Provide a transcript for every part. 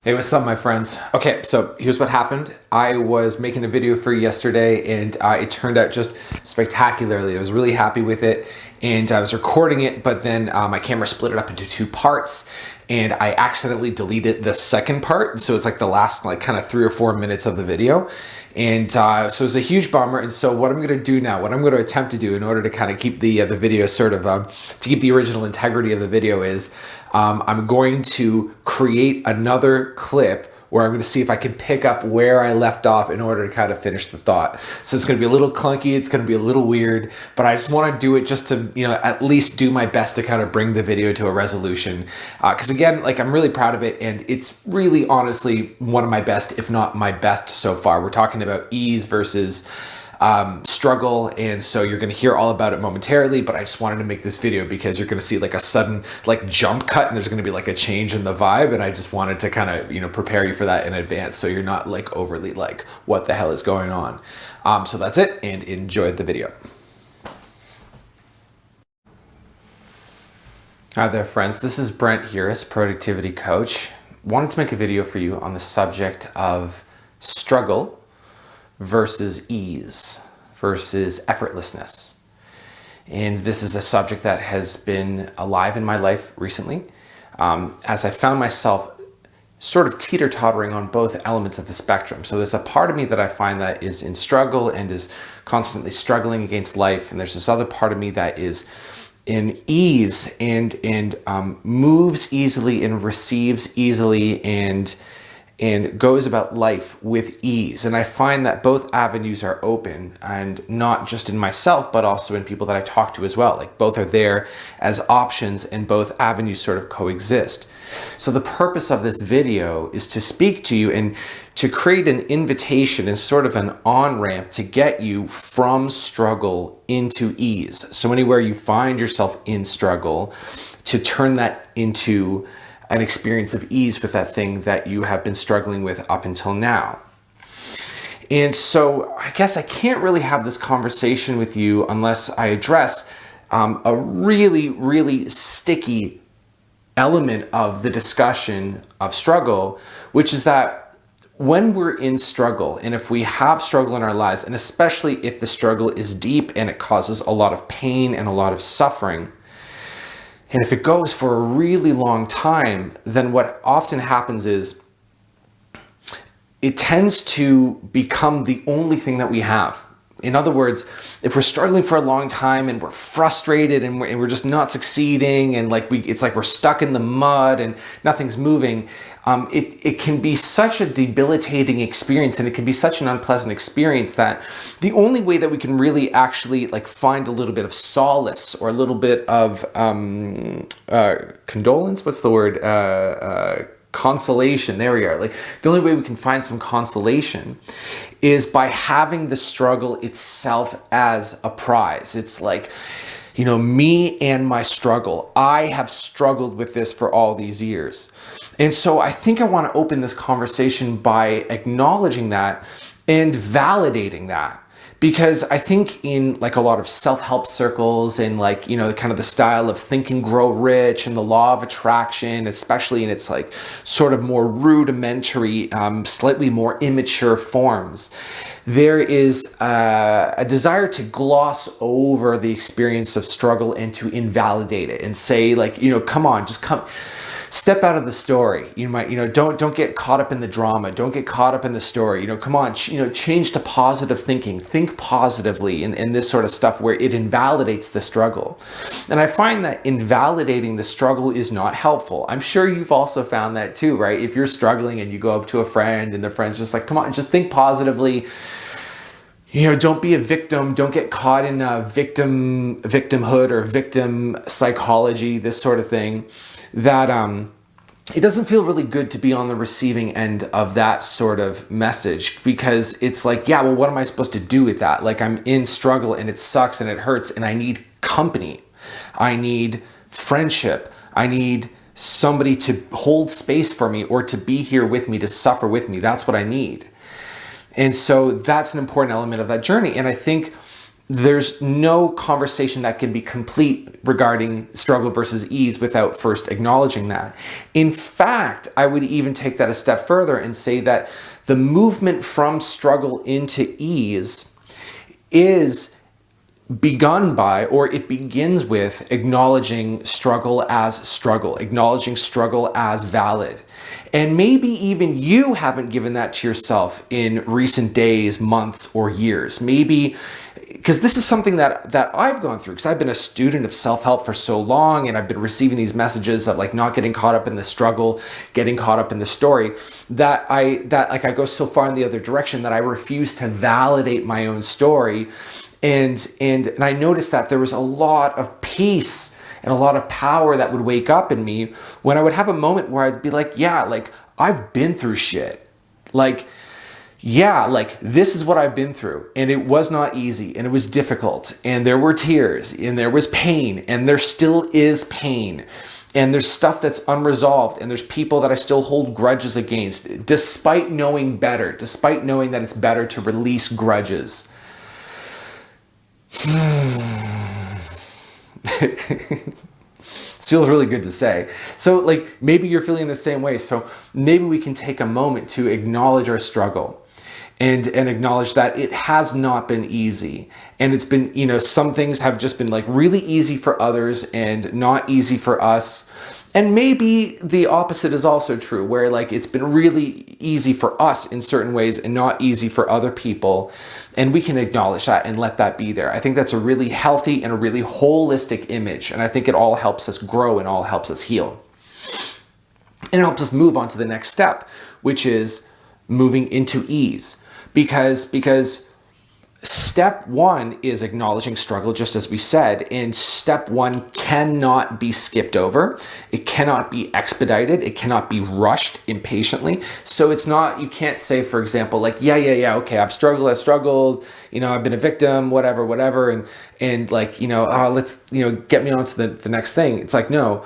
Hey, what's up, my friends? Okay, so here's what happened. I was making a video for yesterday and it turned out just spectacularly. I was really happy with it and I was recording it, but then my camera split it up into two parts and I accidentally deleted the second part. So it's like the last kind of 3 or 4 minutes of the video. And so it was a huge bummer. And so what I'm going to do now, what I'm going to attempt to do in order to kind of keep the video sort of, to keep the original integrity of the video is I'm going to create another clip where I'm going to see if I can pick up where I left off in order to kind of finish the thought. So it's going to be a little clunky, it's going to be a little weird, but I just want to do it just to, at least do my best to kind of bring the video to a resolution. Because again, I'm really proud of it and it's really honestly one of my best, if not my best so far. We're talking about ease versus struggle, and so you're going to hear all about it momentarily, but I just wanted to make this video because you're going to see a sudden jump cut and there's going to be a change in the vibe, and I just wanted to kind of prepare you for that in advance so you're not overly what the hell is going on. So that's it, and enjoy the video. Hi there, friends. This is Brent here, as productivity coach. Wanted to make a video for you on the subject of struggle versus ease versus effortlessness. And this is a subject that has been alive in my life recently, as I found myself sort of teeter-tottering on both elements of the spectrum. So there's a part of me that I find that is in struggle and is constantly struggling against life, and there's this other part of me that is in ease and moves easily and receives easily and goes about life with ease. And I find that both avenues are open, and not just in myself, but also in people that I talk to as well. Both are there as options and both avenues sort of coexist. So the purpose of this video is to speak to you and to create an invitation and sort of an on-ramp to get you from struggle into ease. So anywhere you find yourself in struggle, to turn that into an experience of ease with that thing that you have been struggling with up until now. And so I guess I can't really have this conversation with you unless I address a really, really sticky element of the discussion of struggle, which is that when we're in struggle, and if we have struggle in our lives, and especially if the struggle is deep and it causes a lot of pain and a lot of suffering, and if it goes for a really long time, then what often happens is it tends to become the only thing that we have. In other words, if we're struggling for a long time and we're frustrated and we're just not succeeding and it's like we're stuck in the mud and nothing's moving, it can be such a debilitating experience, and it can be such an unpleasant experience that the only way that we can really actually find a little bit of solace or a little bit of condolence, what's the word? Consolation, there we are. The only way we can find some consolation is by having the struggle itself as a prize. It's me and my struggle. I have struggled with this for all these years. And so I think I want to open this conversation by acknowledging that and validating that. Because I think in a lot of self-help circles and kind of the style of Think and Grow Rich and the law of attraction, especially in its sort of more rudimentary, slightly more immature forms, there is a desire to gloss over the experience of struggle and to invalidate it and say come on, just come. Step out of the story. Don't get caught up in the drama. Don't get caught up in the story. Come on, change to positive thinking. Think positively and this sort of stuff where it invalidates the struggle. And I find that invalidating the struggle is not helpful. I'm sure you've also found that too, right? If you're struggling and you go up to a friend and the friend's just come on, just think positively. Don't be a victim. Don't get caught in victimhood or victim psychology, this sort of thing. That it doesn't feel really good to be on the receiving end of that sort of message, because it's yeah, well, what am I supposed to do with that? I'm in struggle and it sucks and it hurts and I need company. I need friendship. I need somebody to hold space for me or to be here with me, to suffer with me. That's what I need. And so that's an important element of that journey. And I think there's no conversation that can be complete regarding struggle versus ease without first acknowledging that. In fact, I would even take that a step further and say that the movement from struggle into ease is begun by, or it begins with, acknowledging struggle as valid. And maybe even you haven't given that to yourself in recent days, months, or years. Maybe because this is something that I've gone through, because I've been a student of self-help for so long, and I've been receiving these messages of like not getting caught up in the struggle, getting caught up in the story, that I go so far in the other direction that I refuse to validate my own story. And I noticed that there was a lot of peace and a lot of power that would wake up in me when I would have a moment where I'd be like, yeah, like I've been through shit. Like, yeah, like this is what I've been through, and it was not easy, and it was difficult, and there were tears, and there was pain, and there still is pain, and there's stuff that's unresolved, and there's people that I still hold grudges against, despite knowing better, despite knowing that it's better to release grudges. Feels really good to say. So like maybe you're feeling the same way. So maybe we can take a moment to acknowledge our struggle and acknowledge that it has not been easy. And it's been, you know, some things have just been like really easy for others and not easy for us. And maybe the opposite is also true, where like it's been really easy for us in certain ways and not easy for other people. And we can acknowledge that and let that be there. I think that's a really healthy and a really holistic image. And I think it all helps us grow and all helps us heal. And it helps us move on to the next step, which is moving into ease. Because step one is acknowledging struggle, just as we said, and step one cannot be skipped over. It cannot be expedited. It cannot be rushed impatiently. So it's not, you can't say, for example, like, yeah, okay, I've struggled, you know, I've been a victim, whatever, and like, you know, let's, you know, get me on to the next thing. It's like, no.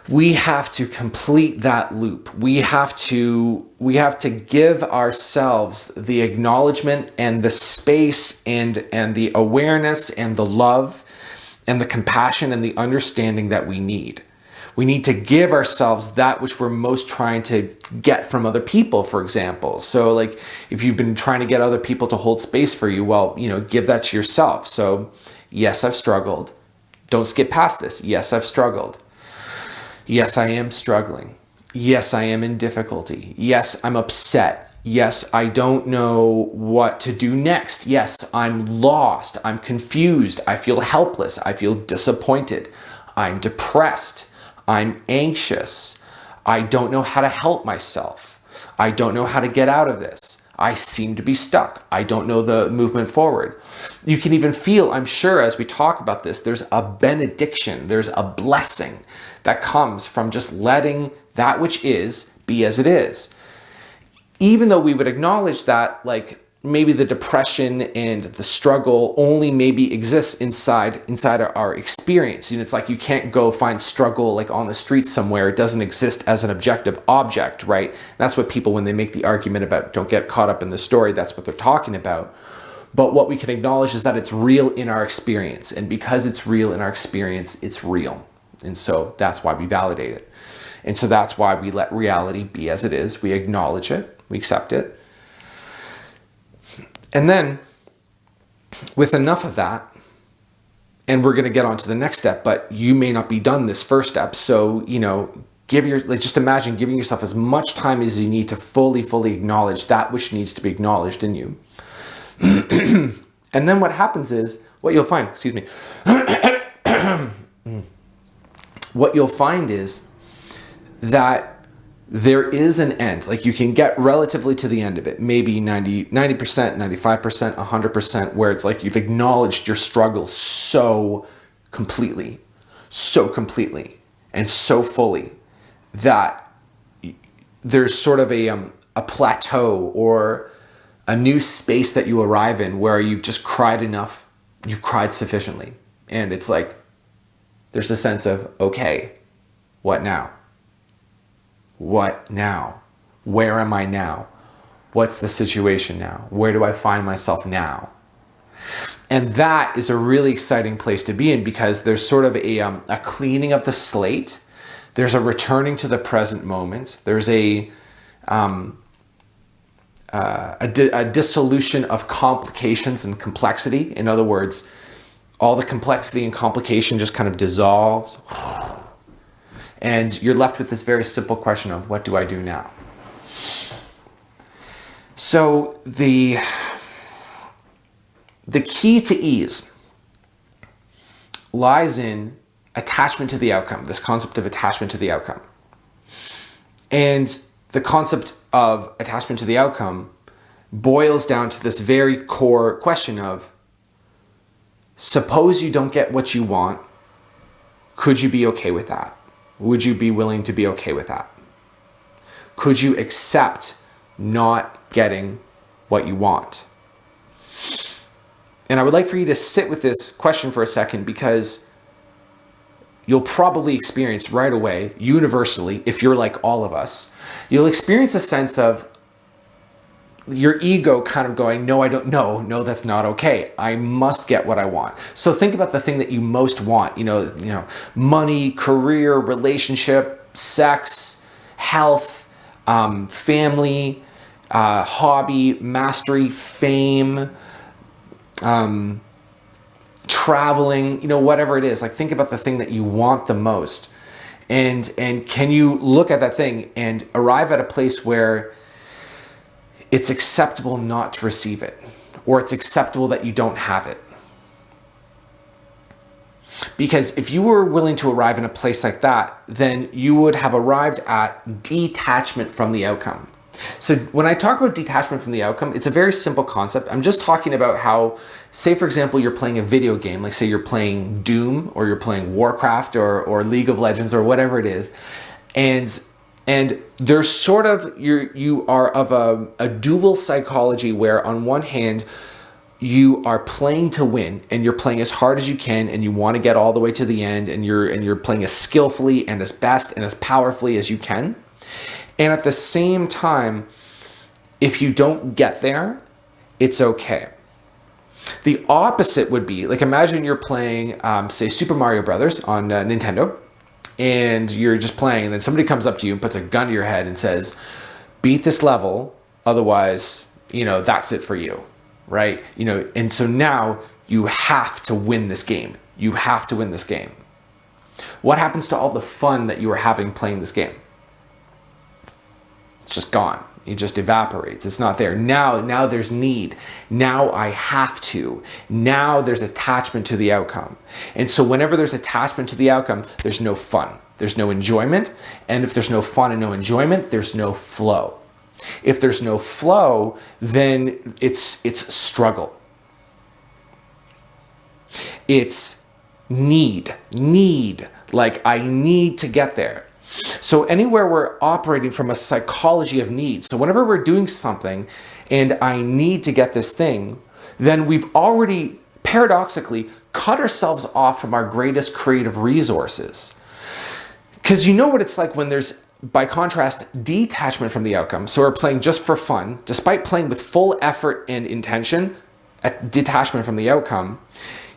We have to complete that loop. We have to give ourselves the acknowledgement and the space and the awareness and the love and the compassion and the understanding that we need. We need to give ourselves that which we're most trying to get from other people, for example. So like if you've been trying to get other people to hold space for you, well, you know, give that to yourself. So yes, I've struggled. Don't skip past this. Yes, I've struggled. Yes, I am struggling. Yes, I am in difficulty. Yes, I'm upset. Yes, I don't know what to do next. Yes, I'm lost. I'm confused. I feel helpless. I feel disappointed. I'm depressed. I'm anxious. I don't know how to help myself. I don't know how to get out of this. I seem to be stuck. I don't know the movement forward. You can even feel, I'm sure, as we talk about this, there's a benediction, there's a blessing that comes from just letting that which is be as it is. Even though we would acknowledge that, like, maybe the depression and the struggle only maybe exists inside our experience. And it's like you can't go find struggle like on the street somewhere. It doesn't exist as an objective object, right? That's what people, when they make the argument about don't get caught up in the story, that's what they're talking about. But what we can acknowledge is that it's real in our experience. And because it's real in our experience, it's real. And so that's why we validate it. And so that's why we let reality be as it is. We acknowledge it. We accept it. And then with enough of that, and we're going to get on to the next step, but you may not be done this first step. So, you know, just imagine giving yourself as much time as you need to fully acknowledge that which needs to be acknowledged in you. And then what happens is, what you'll find, what you'll find is that there is an end. Like you can get relatively to the end of it, maybe 90%, 95%, 100%, where it's like you've acknowledged your struggle so completely, and so fully that there's sort of a plateau or a new space that you arrive in where you've just cried enough, you've cried sufficiently. And it's like, there's a sense of, okay, what now? What now? Where am I now? What's the situation now? Where do I find myself now? And that is a really exciting place to be in, because there's sort of a cleaning of the slate. There's a returning to the present moment. There's a dissolution of complications and complexity. In other words, all the complexity and complication just kind of dissolves. And you're left with this very simple question of, what do I do now? So the key to ease lies in attachment to the outcome, this concept of attachment to the outcome. And the concept of attachment to the outcome boils down to this very core question of, suppose you don't get what you want, could you be okay with that? Would you be willing to be okay with that? Could you accept not getting what you want? And I would like for you to sit with this question for a second, because you'll probably experience right away, universally, if you're like all of us, you'll experience a sense of your ego kind of going, no, I don't, no, that's not okay. I must get what I want. So think about the thing that you most want, money, career, relationship, sex, health, family, hobby, mastery, fame, traveling, whatever it is. Like, think about the thing that you want the most. And can you look at that thing and arrive at a place where it's acceptable not to receive it, or it's acceptable that you don't have it? Because if you were willing to arrive in a place like that, then you would have arrived at detachment from the outcome. So when I talk about detachment from the outcome, it's a very simple concept. I'm just talking about how, say for example, you're playing a video game, like say you're playing Doom, or you're playing Warcraft, or League of Legends, or whatever it is. And there's sort of, you are of a dual psychology, where on one hand, you are playing to win, and you're playing as hard as you can, and you want to get all the way to the end, and you're playing as skillfully and as best and as powerfully as you can. And at the same time, if you don't get there, it's okay. The opposite would be, like, imagine you're playing, say, Super Mario Brothers on Nintendo, and you're just playing, and then somebody comes up to you and puts a gun to your head and says, beat this level, otherwise, that's it for you, right? And so now you have to win this game. You have to win this game. What happens to all the fun that you were having playing this game? It's just gone. It just evaporates. It's not there. Now there's need. Now I have to. Now there's attachment to the outcome. And so whenever there's attachment to the outcome, there's no fun. There's no enjoyment. And if there's no fun and no enjoyment, there's no flow. If there's no flow, then it's struggle. It's need. Like, I need to get there. So anywhere we're operating from a psychology of need, so whenever we're doing something and I need to get this thing, then we've already paradoxically cut ourselves off from our greatest creative resources. Because you know what it's like when there's, by contrast, detachment from the outcome. So we're playing just for fun, despite playing with full effort and intention, at detachment from the outcome.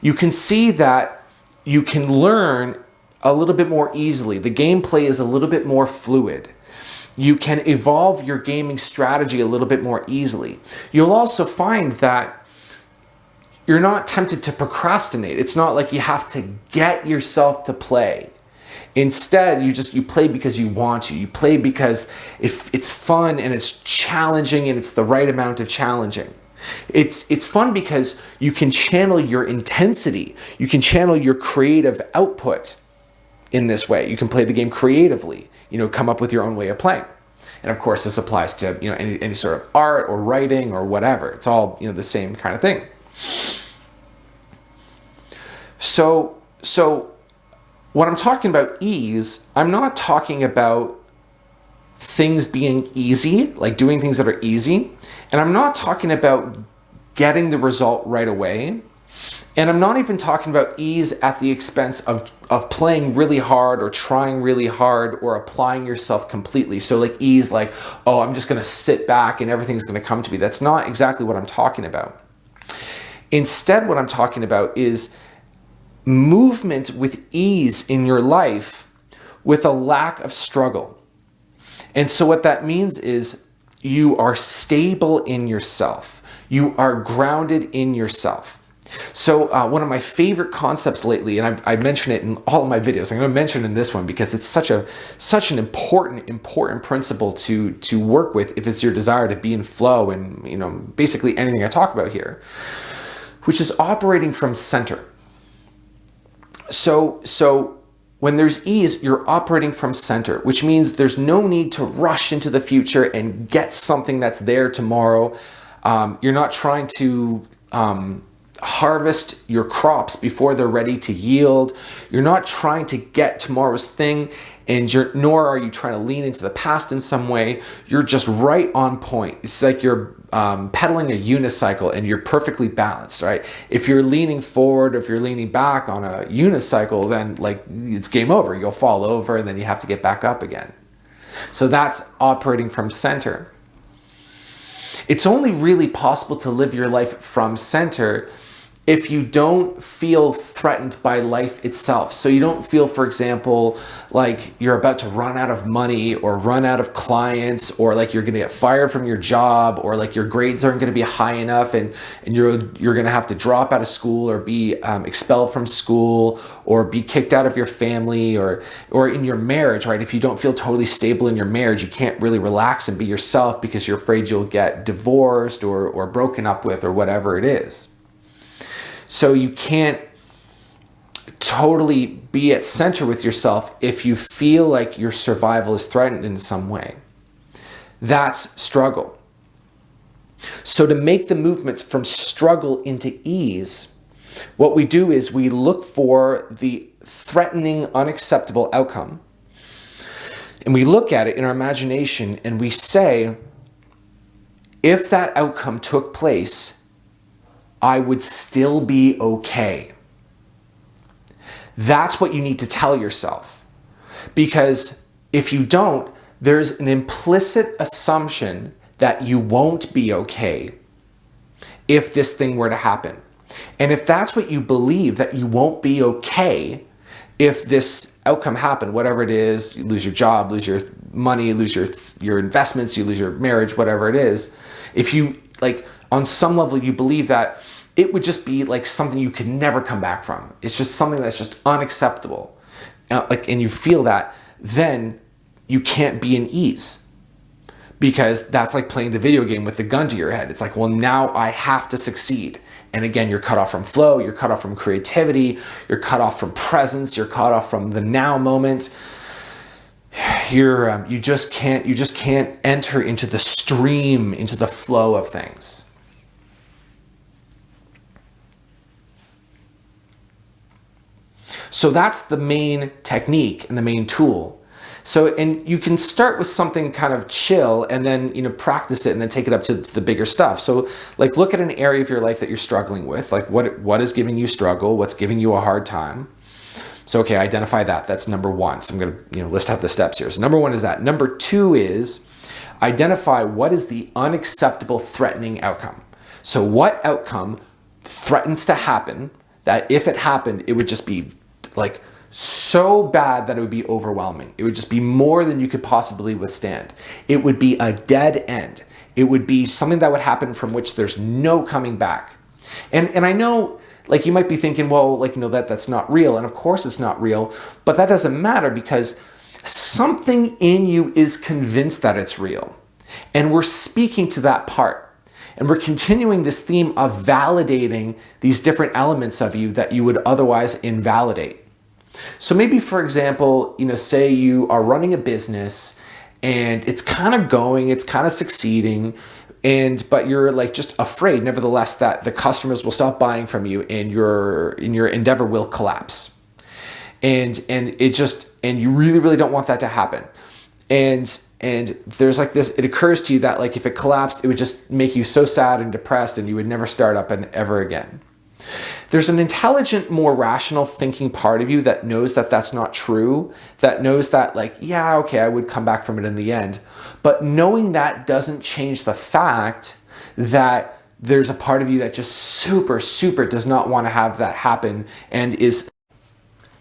You can see that you can learn a little bit more easily. The gameplay is a little bit more fluid. You can evolve your gaming strategy a little bit more easily. You'll also find that you're not tempted to procrastinate. It's not like you have to get yourself to play. Instead, you play because you want to. You play because it's fun and it's challenging and it's the right amount of challenging. It's fun because you can channel your intensity. You can channel your creative output in this way. You can play the game creatively, come up with your own way of playing. And of course, this applies to, any sort of art or writing or whatever. It's all, the same kind of thing. So when I'm talking about ease, I'm not talking about things being easy, like doing things that are easy. And I'm not talking about getting the result right away. And I'm not even talking about ease at the expense of playing really hard or trying really hard or applying yourself completely. So like ease, like, oh, I'm just going to sit back and everything's going to come to me. That's not exactly what I'm talking about. Instead, what I'm talking about is movement with ease in your life with a lack of struggle. And so what that means is you are stable in yourself. You are grounded in yourself. So one of my favorite concepts lately, and I mention it in all of my videos, I'm going to mention it in this one because it's such an important principle to work with if it's your desire to be in flow and basically anything I talk about here, which is operating from center. So when there's ease, you're operating from center, which means there's no need to rush into the future and get something that's there tomorrow. You're not trying to harvest your crops before they're ready to yield. You're not trying to get tomorrow's thing, nor are you trying to lean into the past in some way. You're just right on point. It's like you're pedaling a unicycle and you're perfectly balanced, right? If you're leaning forward, if you're leaning back on a unicycle, then like it's game over. You'll fall over and then you have to get back up again. So that's operating from center. It's only really possible to live your life from center if you don't feel threatened by life itself. So you don't feel, for example, like you're about to run out of money or run out of clients, or like you're gonna get fired from your job, or like your grades aren't gonna be high enough and you're gonna have to drop out of school or be expelled from school or be kicked out of your family, or in your marriage, right? If you don't feel totally stable in your marriage, you can't really relax and be yourself because you're afraid you'll get divorced or broken up with or whatever it is. So you can't totally be at center with yourself if you feel like your survival is threatened in some way. That's struggle. So to make the movements from struggle into ease, what we do is we look for the threatening, unacceptable outcome, and we look at it in our imagination and we say, if that outcome took place, I would still be okay. That's what you need to tell yourself. Because if you don't, there's an implicit assumption that you won't be okay if this thing were to happen. And if that's what you believe, that you won't be okay if this outcome happened, whatever it is, you lose your job, lose your money, lose your investments, you lose your marriage, whatever it is, if you, like, on some level you believe that it would just be like something you could never come back from. It's just something that's just unacceptable. And you feel that, then you can't be in ease. Because that's like playing the video game with the gun to your head. It's like, well, now I have to succeed. And again, you're cut off from flow, you're cut off from creativity, you're cut off from presence, you're cut off from the now moment. You just can't enter into the stream, into the flow of things. So that's the main technique and the main tool. So, and you can start with something kind of chill and then, practice it and then take it up to the bigger stuff. So like look at an area of your life that you're struggling with, like what is giving you struggle, what's giving you a hard time. So, okay, identify that. That's number one. So I'm going to, list out the steps here. So number one is that. Number two is identify what is the unacceptable threatening outcome. So what outcome threatens to happen that if it happened, it would just be like so bad that it would be overwhelming. It would just be more than you could possibly withstand. It would be a dead end. It would be something that would happen from which there's no coming back. And I know, like, you might be thinking, well, like, that's not real. And of course it's not real, but that doesn't matter because something in you is convinced that it's real. And we're speaking to that part. And we're continuing this theme of validating these different elements of you that you would otherwise invalidate. So maybe, for example, say you are running a business and it's kind of going, it's kind of succeeding, but you're like just afraid, nevertheless, that the customers will stop buying from you and your endeavor will collapse. And you really, really don't want that to happen. And there's like this, it occurs to you that like if it collapsed, it would just make you so sad and depressed and you would never start up and ever again. There's an intelligent, more rational thinking part of you that knows that that's not true, that knows that like, yeah, okay, I would come back from it in the end. But knowing that doesn't change the fact that there's a part of you that just super, super does not want to have that happen and is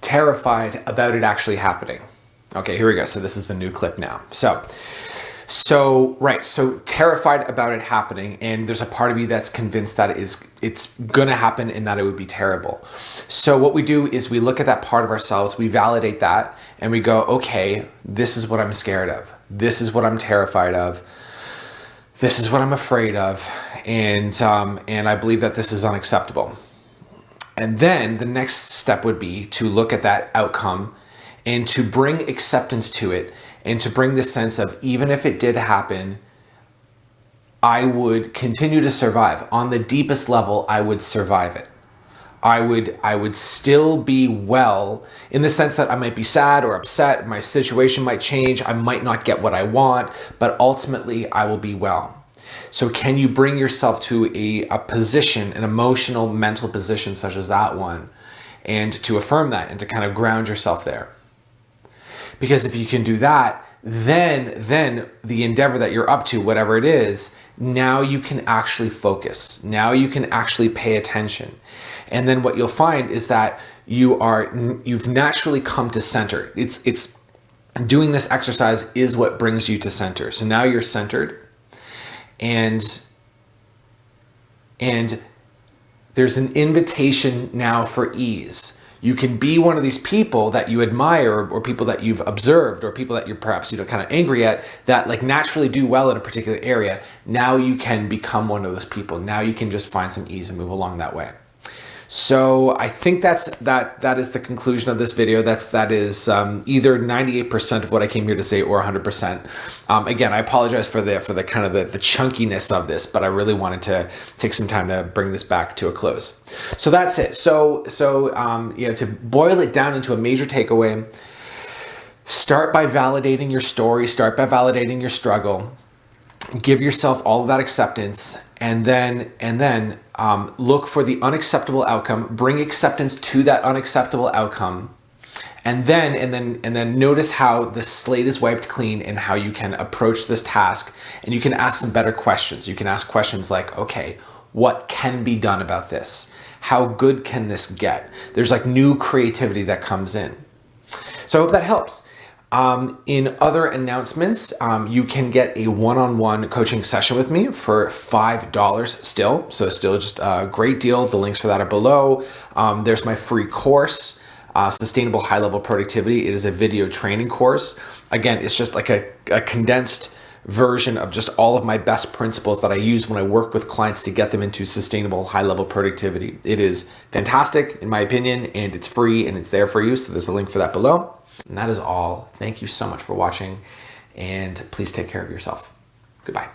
terrified about it actually happening. Okay, here we go. So this is the new clip now. So terrified about it happening, and there's a part of you that's convinced that it's gonna happen and that it would be terrible. So what we do is we look at that part of ourselves, we validate that, and we go, okay, this is what I'm scared of. This is what I'm terrified of. This is what I'm afraid of, and I believe that this is unacceptable. And then the next step would be to look at that outcome and to bring acceptance to it, and to bring this sense of, even if it did happen, I would continue to survive. On the deepest level, I would survive it. I would still be well, in the sense that I might be sad or upset, my situation might change, I might not get what I want, but ultimately I will be well. So can you bring yourself to a position, an emotional, mental position such as that one, and to affirm that and to kind of ground yourself there? Because if you can do that, then the endeavor that you're up to, whatever it is, now you can actually focus. Now you can actually pay attention. And then what you'll find is that you've naturally come to center. It's doing this exercise is what brings you to center. So now you're centered, and there's an invitation now for ease. You can be one of these people that you admire, or people that you've observed, or people that you're perhaps kind of angry at, that like naturally do well in a particular area. Now you can become one of those people. Now you can just find some ease and move along that way. So I think that is the conclusion of this video. That is either 98% of what I came here to say, or 100%. Again, I apologize for the kind of the chunkiness of this, but I really wanted to take some time to bring this back to a close. So that's it. So to boil it down into a major takeaway, start by validating your story. Start by validating your struggle. Give yourself all of that acceptance, and then look for the unacceptable outcome. Bring acceptance to that unacceptable outcome, and then notice how the slate is wiped clean, and how you can approach this task. And you can ask some better questions. You can ask questions like, okay, what can be done about this? How good can this get? There's like new creativity that comes in. So I hope that helps. In other announcements, you can get a one-on-one coaching session with me for $5 still. So still just a great deal. The links for that are below. There's my free course, Sustainable High-Level Productivity. It is a video training course. Again, it's just like a condensed version of just all of my best principles that I use when I work with clients to get them into sustainable high-level productivity. It is fantastic, in my opinion, and it's free, and it's there for you. So there's a link for that below. And that is all. Thank you so much for watching, and please take care of yourself. Goodbye.